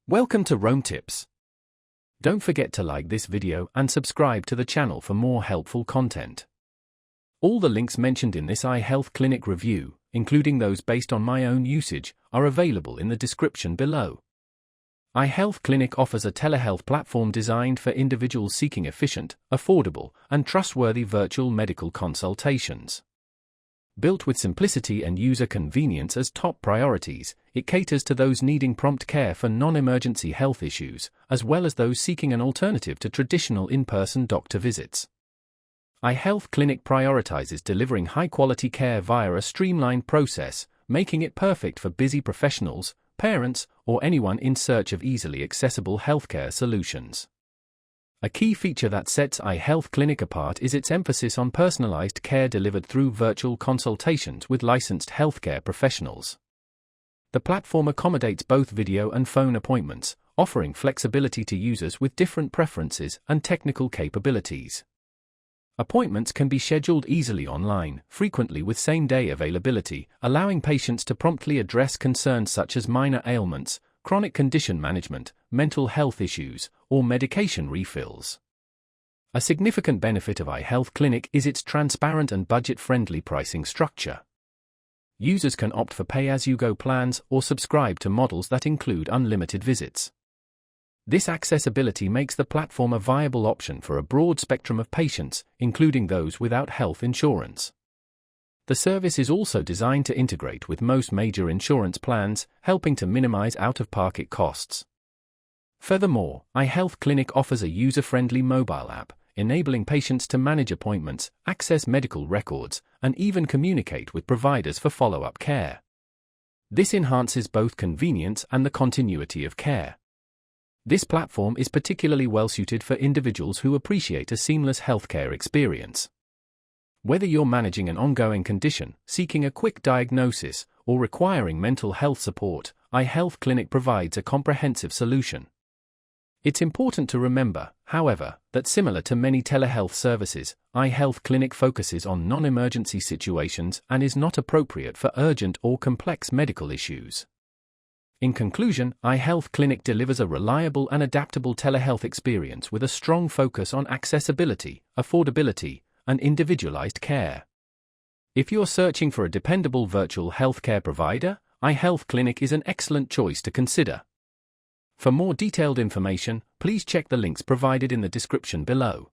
Welcome to Rome Tips. Don't forget to like this video and subscribe to the channel for more helpful content. All the links mentioned in this iHealth clinic review, including those based on my own usage, are available in the description below. iHealth Clinic offers a telehealth platform designed for individuals seeking efficient, affordable, and trustworthy virtual medical consultations. Built with simplicity and user convenience as top priorities, it caters to those needing prompt care for non-emergency health issues, as well as those seeking an alternative to traditional in-person doctor visits. iHealth Clinic prioritizes delivering high-quality care via a streamlined process, making it perfect for busy professionals, parents, or anyone in search of easily accessible healthcare solutions. A key feature that sets iHealth Clinic apart is its emphasis on personalized care delivered through virtual consultations with licensed healthcare professionals. The platform accommodates both video and phone appointments, offering flexibility to users with different preferences and technical capabilities. Appointments can be scheduled easily online, frequently with same-day availability, allowing patients to promptly address concerns such as minor ailments, chronic condition management, mental health issues, or medication refills. A significant benefit of iHealth Clinic is its transparent and budget-friendly pricing structure. Users can opt for pay-as-you-go plans or subscribe to models that include unlimited visits. This accessibility makes the platform a viable option for a broad spectrum of patients, including those without health insurance. The service is also designed to integrate with most major insurance plans, helping to minimize out-of-pocket costs. Furthermore, iHealth Clinic offers a user-friendly mobile app, enabling patients to manage appointments, access medical records, and even communicate with providers for follow-up care. This enhances both convenience and the continuity of care. This platform is particularly well-suited for individuals who appreciate a seamless healthcare experience. Whether you're managing an ongoing condition, seeking a quick diagnosis, or requiring mental health support, iHealth Clinic provides a comprehensive solution. It's important to remember, however, that similar to many telehealth services, iHealth Clinic focuses on non-emergency situations and is not appropriate for urgent or complex medical issues. In conclusion, iHealth Clinic delivers a reliable and adaptable telehealth experience with a strong focus on accessibility, affordability, and individualized care. If you're searching for a dependable virtual healthcare provider, iHealth Clinic is an excellent choice to consider. For more detailed information, please check the links provided in the description below.